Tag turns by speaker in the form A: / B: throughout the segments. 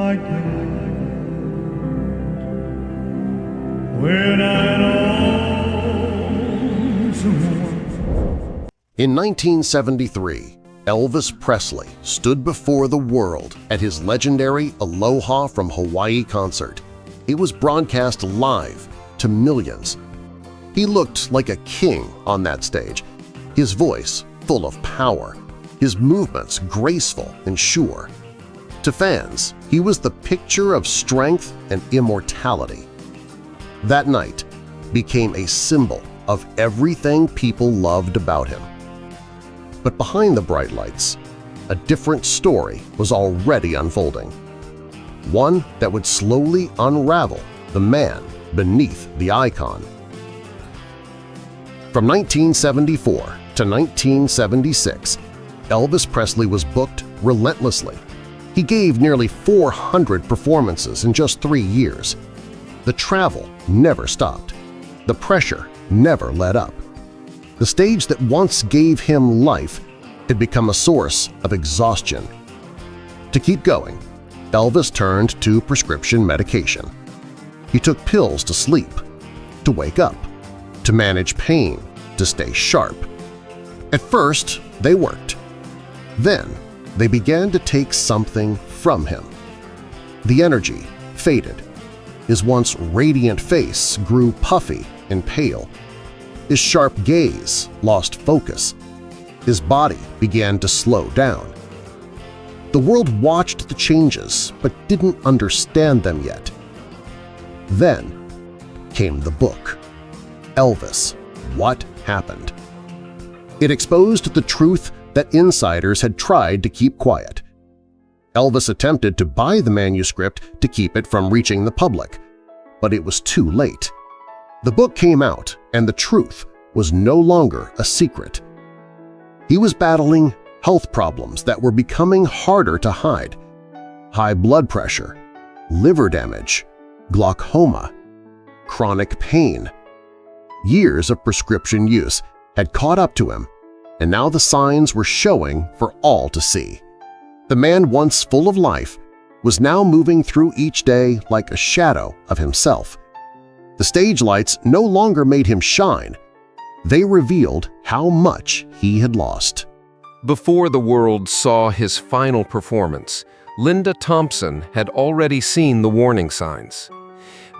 A: I get when I know someone.
B: In 1973, Elvis Presley stood before the world at his legendary Aloha from Hawaii concert. It was broadcast live to millions. He looked like a king on that stage, his voice full of power, his movements graceful and sure. To fans, he was the picture of strength and immortality. That night became a symbol of everything people loved about him. But behind the bright lights, a different story was already unfolding. One that would slowly unravel the man beneath the icon. From 1974 to 1976, Elvis Presley was booked relentlessly. He gave nearly 400 performances in just 3 years. The travel never stopped. The pressure never let up. The stage that once gave him life had become a source of exhaustion. To keep going, Elvis turned to prescription medication. He took pills to sleep, to wake up, to manage pain, to stay sharp. At first, they worked. Then, they began to take something from him. The energy faded. His once radiant face grew puffy and pale. His sharp gaze lost focus. His body began to slow down. The world watched the changes but didn't understand them yet. Then came the book, Elvis, What Happened? It exposed the truth that insiders had tried to keep quiet. Elvis attempted to buy the manuscript to keep it from reaching the public, but it was too late. The book came out and the truth was no longer a secret. He was battling health problems that were becoming harder to hide: high blood pressure, liver damage, glaucoma, chronic pain. Years of prescription use had caught up to him, and now the signs were showing for all to see. The man once full of life was now moving through each day like a shadow of himself. The stage lights no longer made him shine. They revealed how much he had lost.
C: Before the world saw his final performance, Linda Thompson had already seen the warning signs.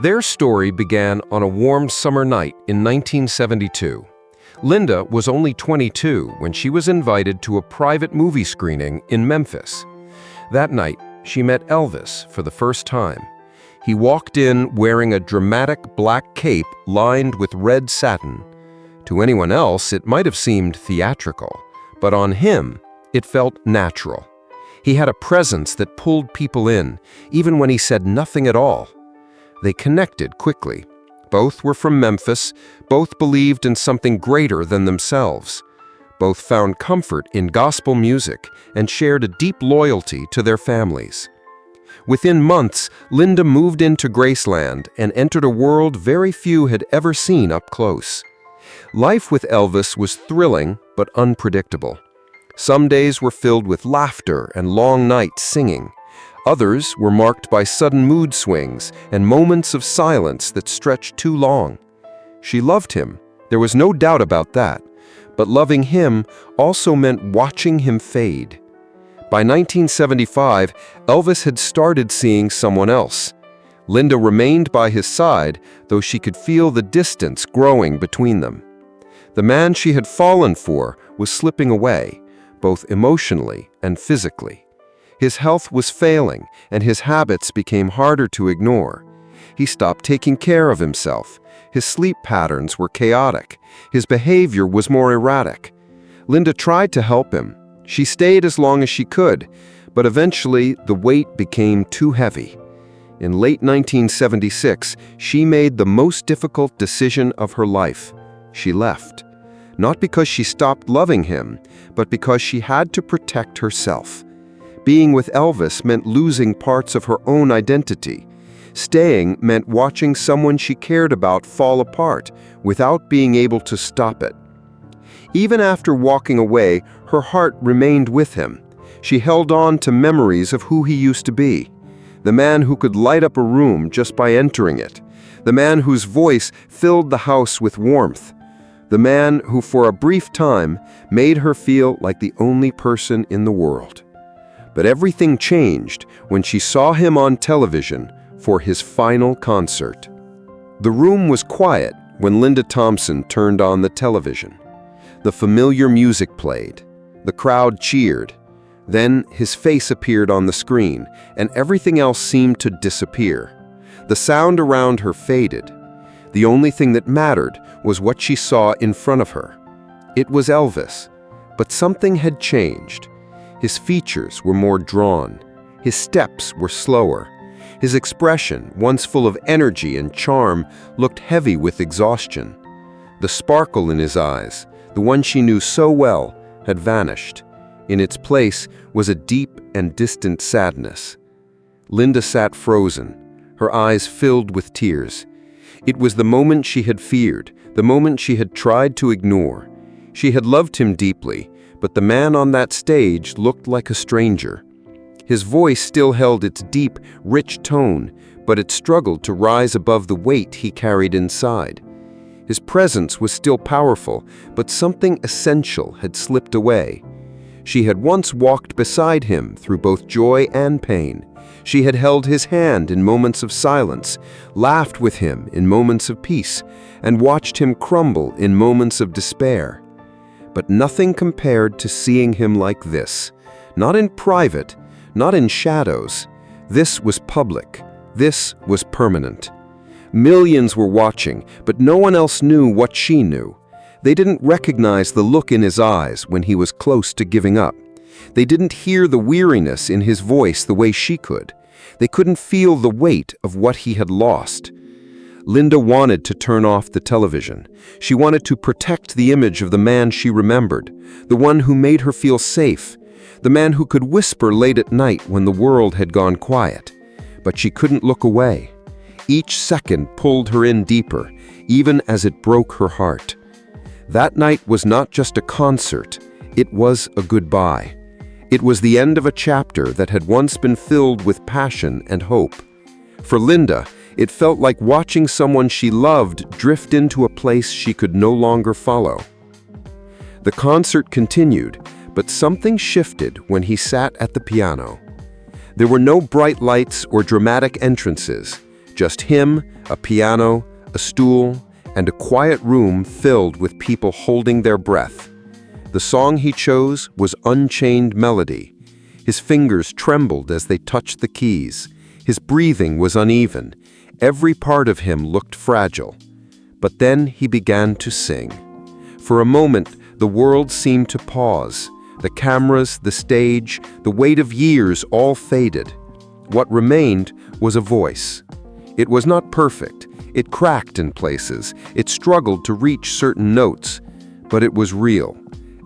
C: Their story began on a warm summer night in 1972. Linda was only 22 when she was invited to a private movie screening in Memphis. That night, she met Elvis for the first time. He walked in wearing a dramatic black cape lined with red satin. To anyone else, it might have seemed theatrical, but on him, it felt natural. He had a presence that pulled people in, even when he said nothing at all. They connected quickly. Both were from Memphis, both believed in something greater than themselves. Both found comfort in gospel music and shared a deep loyalty to their families. Within months, Linda moved into Graceland and entered a world very few had ever seen up close. Life with Elvis was thrilling but unpredictable. Some days were filled with laughter and long nights singing. Others were marked by sudden mood swings and moments of silence that stretched too long. She loved him, there was no doubt about that, but loving him also meant watching him fade. By 1975, Elvis had started seeing someone else. Linda remained by his side, though she could feel the distance growing between them. The man she had fallen for was slipping away, both emotionally and physically. His health was failing, and his habits became harder to ignore. He stopped taking care of himself. His sleep patterns were chaotic. His behavior was more erratic. Linda tried to help him. She stayed as long as she could, but eventually the weight became too heavy. In late 1976, she made the most difficult decision of her life. She left. Not because she stopped loving him, but because she had to protect herself. Being with Elvis meant losing parts of her own identity. Staying meant watching someone she cared about fall apart without being able to stop it. Even after walking away, her heart remained with him. She held on to memories of who he used to be. the man who could light up a room just by entering it, the man whose voice filled the house with warmth, the man who for a brief time made her feel like the only person in the world. But everything changed when she saw him on television for his final concert. The room was quiet when Linda Thompson turned on the television. The familiar music played. The crowd cheered. Then his face appeared on the screen, and everything else seemed to disappear. The sound around her faded. The only thing that mattered was what she saw in front of her. It was Elvis, but something had changed. His features were more drawn. His steps were slower. His expression, once full of energy and charm, looked heavy with exhaustion. The sparkle in his eyes, the one she knew so well, had vanished. In its place was a deep and distant sadness. Linda sat frozen, her eyes filled with tears. It was the moment she had feared, the moment she had tried to ignore. She had loved him deeply, but the man on that stage looked like a stranger. His voice still held its deep, rich tone, but it struggled to rise above the weight he carried inside. His presence was still powerful, but something essential had slipped away. She had once walked beside him through both joy and pain. She had held his hand in moments of silence, laughed with him in moments of peace, and watched him crumble in moments of despair. But nothing compared to seeing him like this. Not in private, not in shadows. This was public. This was permanent. Millions were watching, but no one else knew what she knew. They didn't recognize the look in his eyes when he was close to giving up. They didn't hear the weariness in his voice the way she could. They couldn't feel the weight of what he had lost. Linda wanted to turn off the television. She wanted to protect the image of the man she remembered, the one who made her feel safe, the man who could whisper late at night when the world had gone quiet. But she couldn't look away. Each second pulled her in deeper, even as it broke her heart. That night was not just a concert, it was a goodbye. It was the end of a chapter that had once been filled with passion and hope. For Linda, it felt like watching someone she loved drift into a place she could no longer follow. The concert continued, but something shifted when he sat at the piano. There were no bright lights or dramatic entrances, just him, a piano, a stool, and a quiet room filled with people holding their breath. The song he chose was Unchained Melody. His fingers trembled as they touched the keys. His breathing was uneven. Every part of him looked fragile. But then he began to sing. For a moment, the world seemed to pause. The cameras, the stage, the weight of years all faded. What remained was a voice. It was not perfect. It cracked in places. It struggled to reach certain notes. But it was real.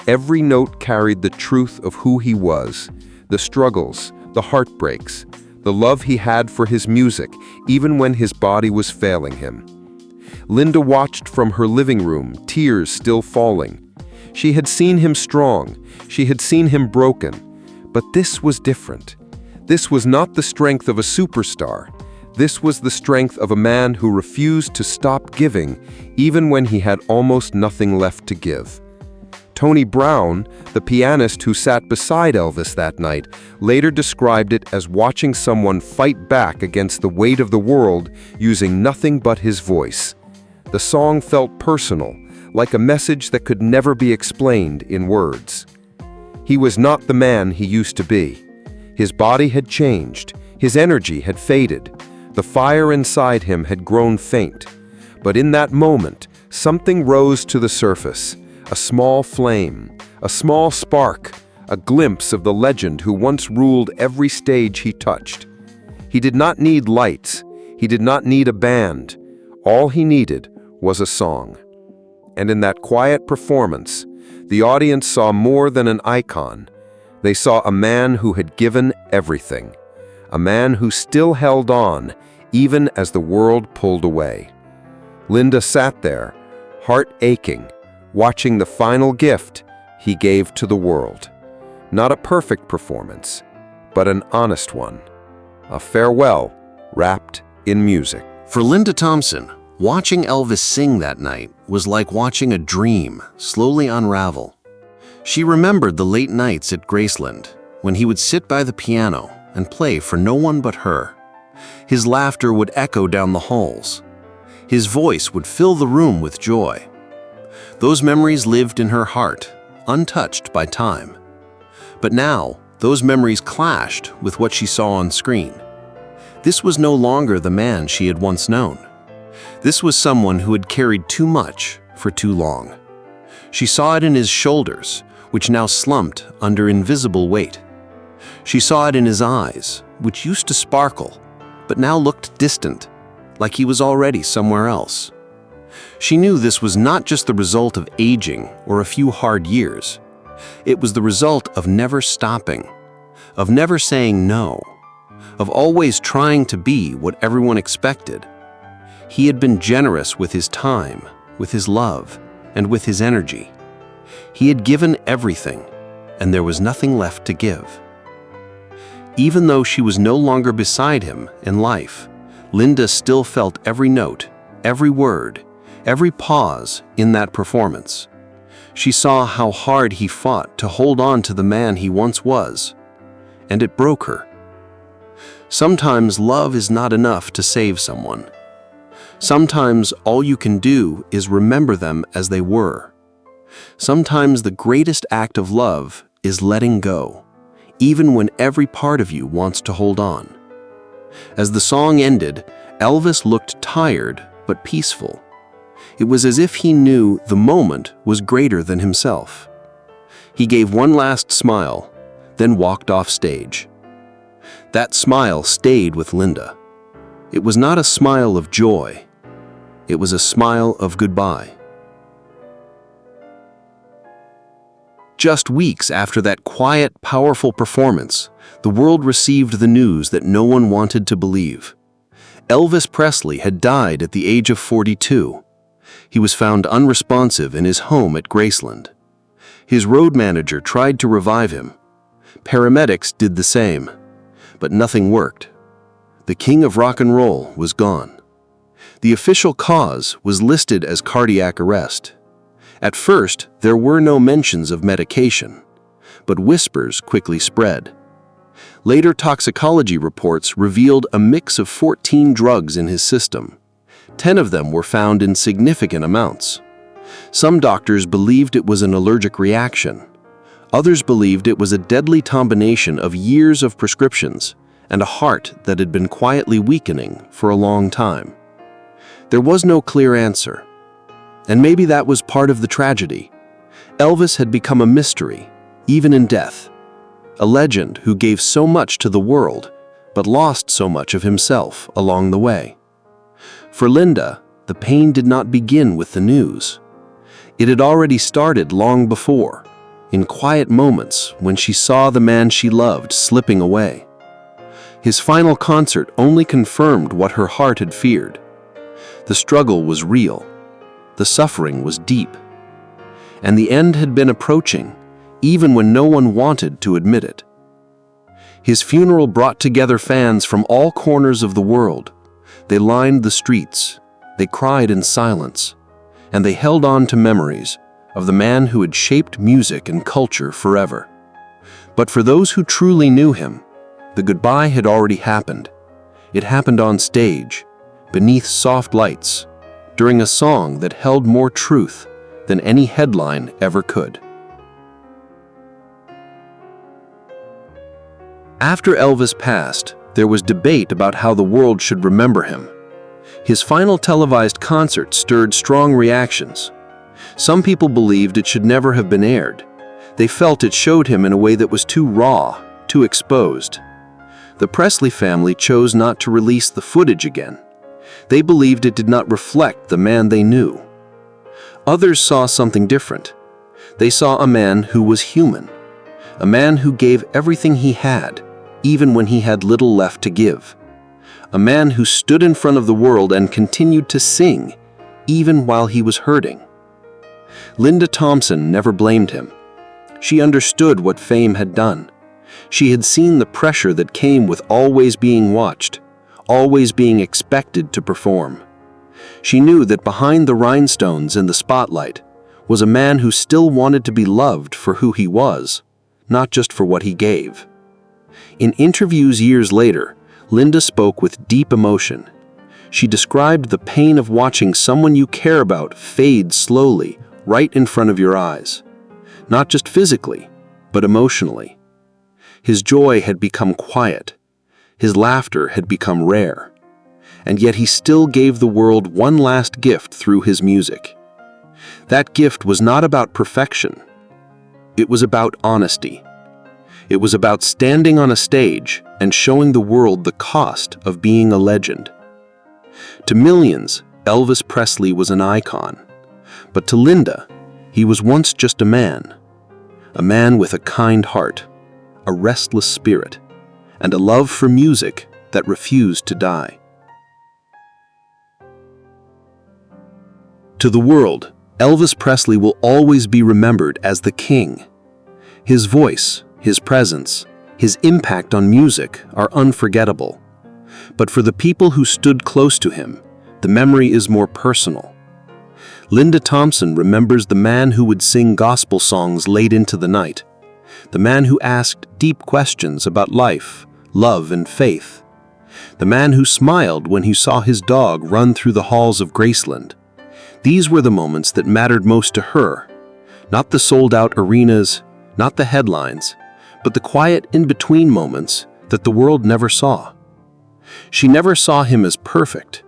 C: Every note carried the truth of who he was, the struggles, the heartbreaks, the love he had for his music, even when his body was failing him. Linda watched from her living room, tears still falling. She had seen him strong. She had seen him broken. But this was different. This was not the strength of a superstar. This was the strength of a man who refused to stop giving, even when he had almost nothing left to give. Tony Brown, the pianist who sat beside Elvis that night, later described it as watching someone fight back against the weight of the world using nothing but his voice. The song felt personal, like a message that could never be explained in words. He was not the man he used to be. His body had changed. His energy had faded. The fire inside him had grown faint. But in that moment, something rose to the surface. A small flame, a small spark, a glimpse of the legend who once ruled every stage he touched. He did not need lights. He did not need a band. All he needed was a song. And in that quiet performance, the audience saw more than an icon. They saw a man who had given everything. A man who still held on, even as the world pulled away. Linda sat there, heart aching, watching the final gift he gave to the world. Not a perfect performance, but an honest one. a farewell wrapped in music.
B: For Linda Thompson, watching Elvis sing that night was like watching a dream slowly unravel. She remembered the late nights at Graceland when he would sit by the piano and play for no one but her. His laughter would echo down the halls. His voice would fill the room with joy. Those memories lived in her heart, untouched by time. But now, those memories clashed with what she saw on screen. This was no longer the man she had once known. This was someone who had carried too much for too long. She saw it in his shoulders, which now slumped under invisible weight. She saw it in his eyes, which used to sparkle, but now looked distant, like he was already somewhere else. She knew this was not just the result of aging or a few hard years. It was the result of never stopping, of never saying no, of always trying to be what everyone expected. He had been generous with his time, with his love, and with his energy. He had given everything, and there was nothing left to give. Even though she was no longer beside him in life, Linda still felt every note, every word, every pause in that performance. She saw how hard he fought to hold on to the man he once was, and it broke her. Sometimes love is not enough to save someone. Sometimes all you can do is remember them as they were. Sometimes the greatest act of love is letting go, even when every part of you wants to hold on. As the song ended, Elvis looked tired but peaceful. It was as if he knew the moment was greater than himself. He gave one last smile, then walked off stage. That smile stayed with Linda. It was not a smile of joy. It was a smile of goodbye. Just weeks after that quiet, powerful performance, the world received the news that no one wanted to believe. Elvis Presley had died at the age of 42. He was found unresponsive in his home at Graceland. His road manager tried to revive him. Paramedics did the same, but nothing worked. The king of rock and roll was gone. The official cause was listed as cardiac arrest. At first, there were no mentions of medication, but whispers quickly spread. Later toxicology reports revealed a mix of 14 drugs in his system. 10 of them were found in significant amounts. Some doctors believed it was an allergic reaction. Others believed it was a deadly combination of years of prescriptions and a heart that had been quietly weakening for a long time. There was no clear answer. And maybe that was part of the tragedy. Elvis had become a mystery, even in death. A legend who gave so much to the world, but lost so much of himself along the way. For Linda, the pain did not begin with the news. It had already started long before, in quiet moments when she saw the man she loved slipping away. His final concert only confirmed what her heart had feared. The struggle was real. The suffering was deep. And the end had been approaching, even when no one wanted to admit it. His funeral brought together fans from all corners of the world. They lined the streets, they cried in silence, and they held on to memories of the man who had shaped music and culture forever. But for those who truly knew him, the goodbye had already happened. It happened on stage, beneath soft lights, during a song that held more truth than any headline ever could. After Elvis passed, there was debate about how the world should remember him. His final televised concert stirred strong reactions. Some people believed it should never have been aired. They felt it showed him in a way that was too raw, too exposed. The Presley family chose not to release the footage again. They believed it did not reflect the man they knew. Others saw something different. They saw a man who was human, a man who gave everything he had, even when he had little left to give. A man who stood in front of the world and continued to sing, even while he was hurting. Linda Thompson never blamed him. She understood what fame had done.
D: She had seen the pressure that came with always being watched, always being expected to perform. She knew that behind the rhinestones in the spotlight was a man who still wanted to be loved for who he was, not just for what he gave. In interviews years later, Linda spoke with deep emotion. She described the pain of watching someone you care about fade slowly right in front of your eyes, not just physically, but emotionally. His joy had become quiet. His laughter had become rare. And yet he still gave the world one last gift through his music. That gift was not about perfection. It was about honesty. It was about standing on a stage and showing the world the cost of being a legend. To millions, Elvis Presley was an icon. But to Linda, he was once just a man with a kind heart, a restless spirit, and a love for music that refused to die. To the world, Elvis Presley will always be remembered as the king. His voice, his presence, his impact on music are unforgettable. But for the people who stood close to him, the memory is more personal. Linda Thompson remembers the man who would sing gospel songs late into the night, the man who asked deep questions about life, love, and faith, the man who smiled when he saw his dog run through the halls of Graceland. These were the moments that mattered most to her, not the sold-out arenas, not the headlines, but the quiet in-between moments that the world never saw. She never saw him as perfect.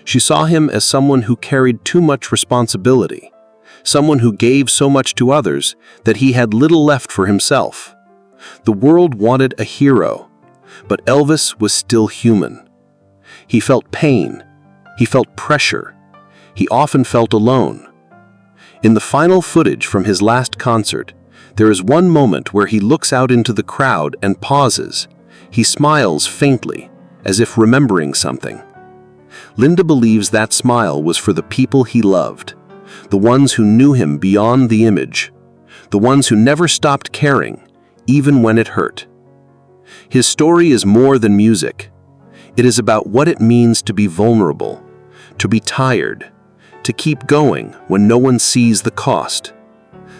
D: She saw him as someone who carried too much responsibility, someone who gave so much to others that he had little left for himself. The world wanted a hero, but Elvis was still human. He felt pain. He felt pressure. He often felt alone. In the final footage from his last concert, there is one moment where he looks out into the crowd and pauses. He smiles faintly, as if remembering something. Linda believes that smile was for the people he loved, the ones who knew him beyond the image, the ones who never stopped caring, even when it hurt. His story is more than music. It is about what it means to be vulnerable, to be tired, to keep going when no one sees the cost.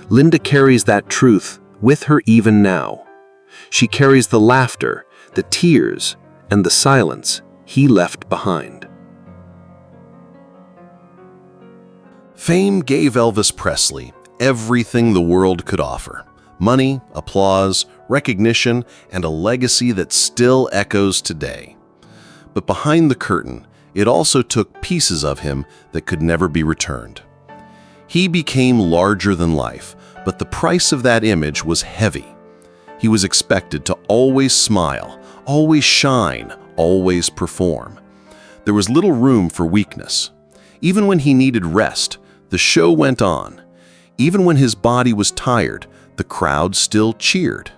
D: Linda carries that truth with her even now. She carries the laughter, the tears, and the silence he left behind.
B: Fame gave Elvis Presley everything the world could offer: money, applause, recognition, and a legacy that still echoes today. But behind the curtain, it also took pieces of him that could never be returned. He became larger than life, but the price of that image was heavy. He was expected to always smile, always shine, always perform. There was little room for weakness. Even when he needed rest, the show went on. Even when his body was tired, the crowd still cheered.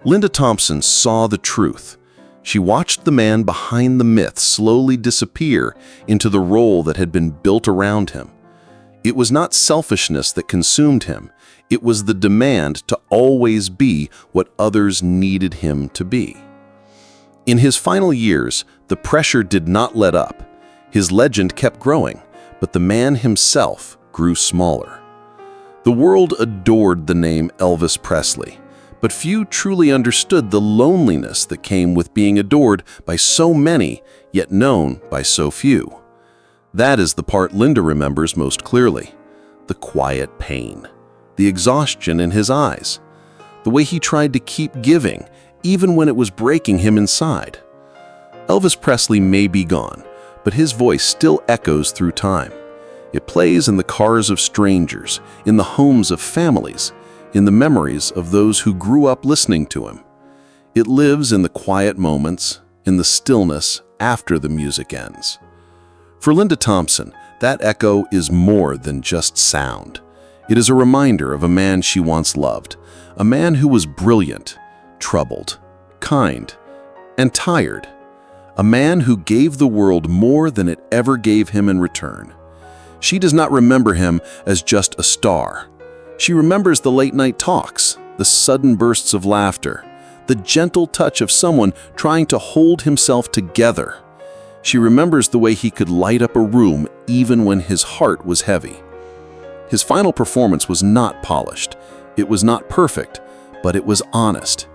B: Linda Thompson saw the truth. She watched the man behind the myth slowly disappear into the role that had been built around him. It was not selfishness that consumed him. It was the demand to always be what others needed him to be. In his final years, the pressure did not let up. His legend kept growing, but the man himself grew smaller. The world adored the name Elvis Presley, but few truly understood the loneliness that came with being adored by so many, yet known by so few. That is the part Linda remembers most clearly: the quiet pain, the exhaustion in his eyes, the way he tried to keep giving even when it was breaking him inside. Elvis Presley may be gone, but his voice still echoes through time. It plays in the cars of strangers, in the homes of families, in the memories of those who grew up listening to him. It lives in the quiet moments, in the stillness after the music ends. For Linda Thompson, that echo is more than just sound. It is a reminder of a man she once loved, a man who was brilliant, troubled, kind, and tired. A man who gave the world more than it ever gave him in return. She does not remember him as just a star. She remembers the late-night talks, the sudden bursts of laughter,
D: the gentle touch of someone trying to hold himself together. She remembers the way he could light up a room even when his heart was heavy. His final performance was not polished. It was not perfect, but it was honest.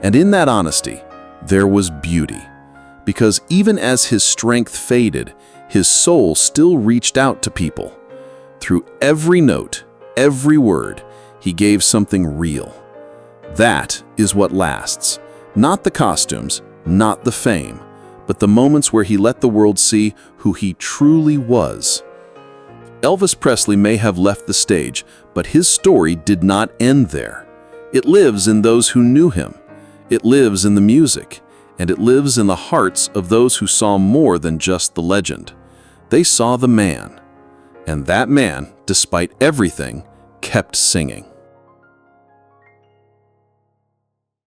D: And in that honesty, there was beauty. Because even as his strength faded, his soul still reached out to people. Through every note, every word, he gave something real. That is what lasts. Not the costumes, not the fame, but the moments where he let the world see who he truly was. Elvis Presley may have left the stage, but his story did not end there. It lives in those who knew him. It lives in the music, and it lives in the hearts of those who saw more than just the legend. They saw the man, and that man, despite everything, kept singing.